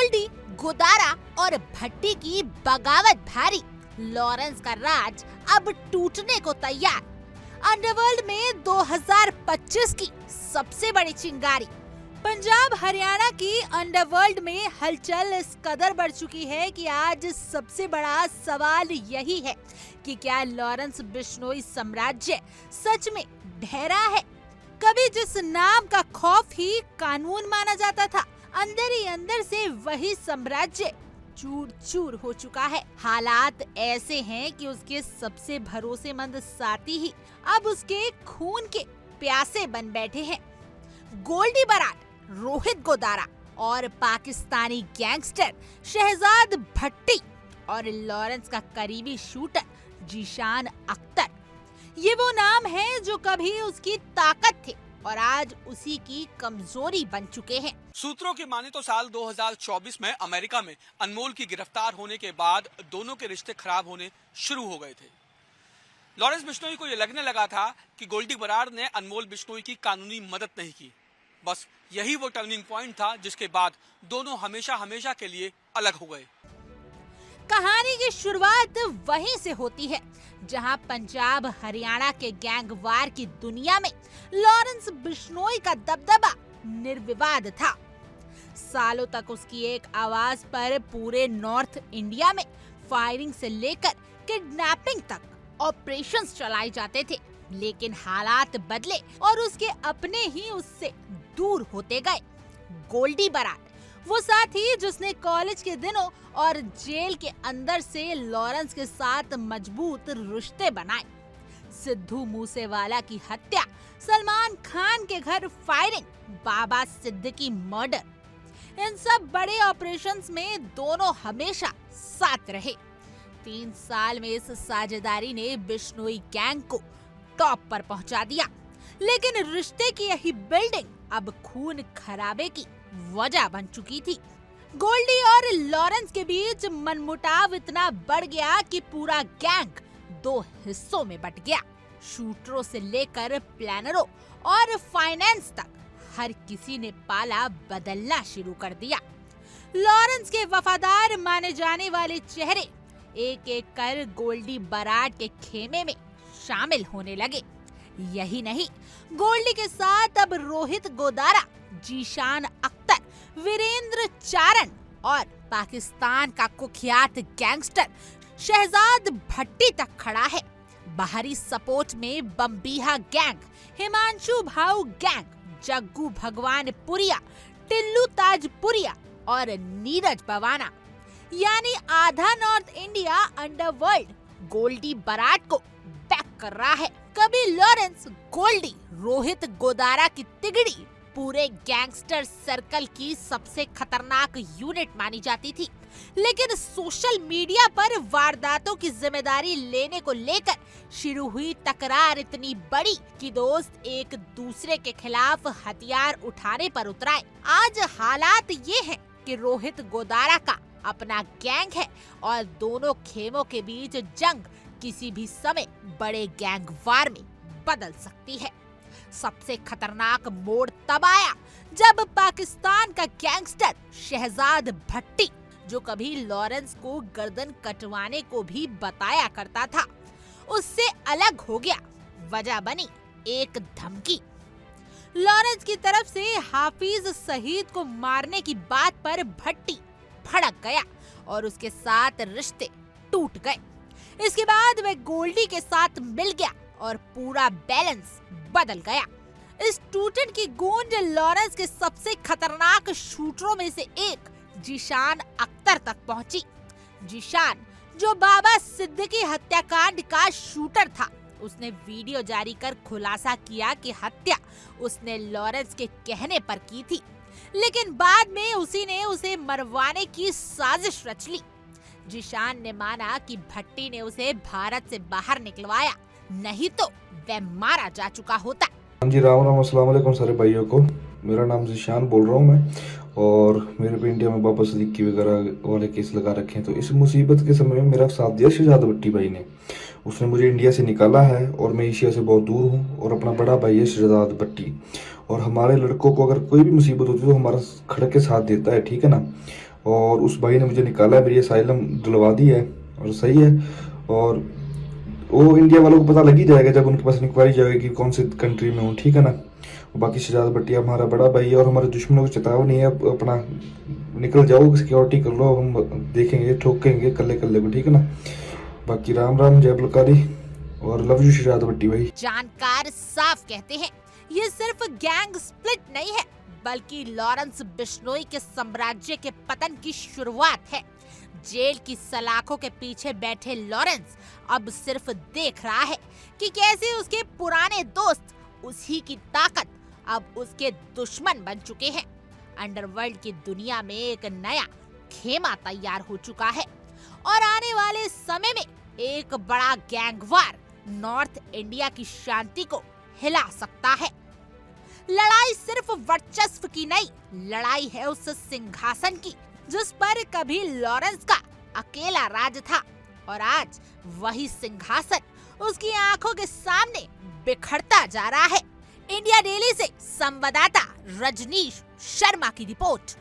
गोल्डी, गोदारा और भट्टी की बगावत भारी, लॉरेंस का राज अब टूटने को तैयार। अंडरवर्ल्ड में 2025 की सबसे बड़ी चिंगारी। पंजाब हरियाणा की अंडरवर्ल्ड में हलचल इस कदर बढ़ चुकी है कि आज सबसे बड़ा सवाल यही है कि क्या लॉरेंस बिश्नोई साम्राज्य सच में ढहरा है? कभी जिस नाम का खौफ ही कानून माना जाता था, अंदर ही अंदर से वही साम्राज्य चूर चूर हो चुका है। हालात ऐसे हैं कि उसके सबसे भरोसेमंद साथी ही अब उसके खून के प्यासे बन बैठे हैं। गोल्डी बराड, रोहित गोदारा और पाकिस्तानी गैंगस्टर शहजाद भट्टी और लॉरेंस का करीबी शूटर जीशान अख्तर, ये वो नाम हैं जो कभी उसकी ताकत थे और आज उसी की कमजोरी बन चुके हैं। सूत्रों की माने तो साल 2024 में अमेरिका में अनमोल की गिरफ्तार होने के बाद दोनों के रिश्ते खराब होने शुरू हो गए थे। लॉरेंस बिश्नोई को यह लगने लगा था कि गोल्डी बराड ने अनमोल बिश्नोई की कानूनी मदद नहीं की। बस यही वो टर्निंग पॉइंट था जिसके बाद दोनों हमेशा हमेशा के लिए अलग हो गए। कहानी की शुरुआत वहीं से होती है जहां पंजाब हरियाणा के गैंगवार की दुनिया में लॉरेंस बिश्नोई का दबदबा निर्विवाद था। सालों तक उसकी एक आवाज पर पूरे नॉर्थ इंडिया में फायरिंग से लेकर किडनैपिंग तक ऑपरेशंस चलाए जाते थे। लेकिन हालात बदले और उसके अपने ही उससे दूर होते गए। गोल्डी बराड, वो साथी जिसने कॉलेज के दिनों और जेल के अंदर से लॉरेंस के साथ मजबूत रिश्ते बनाए। सिद्धू मूसेवाला की हत्या, सलमान खान के घर फायरिंग, बाबा सिद्दीकी मर्डर, इन सब बड़े ऑपरेशंस में दोनों हमेशा साथ रहे। 3 साल में इस साझेदारी ने बिश्नोई गैंग को टॉप पर पहुंचा दिया। लेकिन रिश्ते की यही बिल्डिंग अब खून खराबे की वजह बन चुकी थी। गोल्डी और लॉरेंस के बीच मनमुटाव इतना बढ़ गया कि पूरा गैंग 2 हिस्सों में बट गया। शूटरों से लेकर प्लानरों और फाइनेंस तक हर किसी ने पाला बदलना शुरू कर दिया। लॉरेंस के वफादार माने जाने वाले चेहरे एक एक कर गोल्डी बराड के खेमे में शामिल होने लगे। यही नहीं, गोल्डी के साथ अब रोहित गोदारा, जीशान अख्तर, वीरेंद्र चारण और पाकिस्तान का कुख्यात गैंगस्टर शहजाद भट्टी तक खड़ा है। बाहरी सपोर्ट में बम्बीहा गैंग, हिमांशु भाऊ गैंग, जग्गू भगवानपुरिया, टिल्लू ताजपुरिया और नीरज पवाना, यानी आधा north India underworld Goldy Brar को बैक कर रहा है। कभी लॉरेंस, गोल्डी, रोहित गोदारा की तिगड़ी पूरे गैंगस्टर सर्कल की सबसे खतरनाक यूनिट मानी जाती थी। लेकिन सोशल मीडिया पर वारदातों की जिम्मेदारी लेने को लेकर शुरू हुई तकरार इतनी बड़ी कि दोस्त एक दूसरे के खिलाफ हथियार उठाने पर उतराए। आज हालात ये हैं कि रोहित गोदारा का अपना गैंग है और दोनों खेमों के बीच जंग किसी भी समय बड़े गैंग वार में बदल सकती है। सबसे खतरनाक मोड़ तब आया जब पाकिस्तान का गैंगस्टर शहजाद भट्टी, जो कभी लॉरेंस को गर्दन कटवाने को भी बताया करता था, उससे अलग हो गया। वजह बनी एक धमकी। लॉरेंस की तरफ से हाफिज सईद को मारने की बात पर भट्टी भड़क गया और उसके साथ रिश्ते टूट गए। इसके बाद वह गोल्डी के साथ मिल गया और पूरा बैलेंस बदल गया। इस टूटन की गूंज लॉरेंस के सबसे खतरनाक शूटरों में से एक जीशान अख्तर तक पहुंची। जीशान, जो बाबा सिद्दीकी हत्याकांड का शूटर था, उसने वीडियो जारी कर खुलासा किया कि हत्या उसने लॉरेंस के कहने पर की थी, लेकिन बाद में उसी ने उसे मरवाने की साजिश रच ली। जीशान ने माना कि भट्टी ने उसे भारत से बाहर निकलवाया, नहीं तो वह मारा जा चुका होता। हाँ जी, राम राम, अस्सलाम वालेकुम सारे भाइयों को। मेरा नाम जीशान बोल रहा हूँ मैं, और मेरे पे इंडिया में बाबा सिद्दीकी वगैरह वाले केस लगा रखे हैं। तो इस मुसीबत के समय में मेरा साथ दिया शहजाद भट्टी भाई ने। उसने मुझे इंडिया से निकाला है और मैं एशिया से बहुत दूर हूँ, और अपना बड़ा भाई है शहजाद भट्टी। और हमारे लड़कों को अगर कोई भी मुसीबत होती है तो हमारा खड़े के साथ देता है, ठीक है ना। और उस भाई ने मुझे निकाला है, मेरी असाइलम दिलवा दी है और सही है। और वो इंडिया वालों को पता लग ही जाएगा जब उनके पास इंक्वायरी जाएगी कौन सी कंट्री में हूँ, ठीक है ना। बाकी शहजाद भट्टिया हमारा बड़ा भाई है और हमारे दुश्मनों को चेतावनी है, अपना निकल जाओ, सिक्योरिटी कर लो, हम देखेंगे, ठोकेंगे कल्ले कल्ले को, ठीक है ना। बाकी राम राम, जय बलकारी और लव यू शहजाद भट्टी भाई। जानकार साफ कहते हैं ये सिर्फ गैंग स्प्लिट नहीं है बल्कि लॉरेंस बिश्नोई के साम्राज्य के पतन की शुरुआत है। जेल की सलाखों के पीछे बैठे लॉरेंस अब सिर्फ देख रहा है कि कैसे उसके पुराने दोस्त, उसी की ताकत अब उसके दुश्मन बन चुके हैं। अंडरवर्ल्ड की दुनिया में एक नया खेमा तैयार हो चुका है और आने वाले समय में एक बड़ा गैंगवार नॉर्थ इंडिया की शांति को हिला सकता है। लड़ाई सिर्फ वर्चस्व की नहीं, लड़ाई है उस सिंहासन की जिस पर कभी लॉरेंस का अकेला राज था और आज वही सिंहासन उसकी आंखों के सामने बिखरता जा रहा है। इंडिया डेली से संवाददाता रजनीश शर्मा की रिपोर्ट।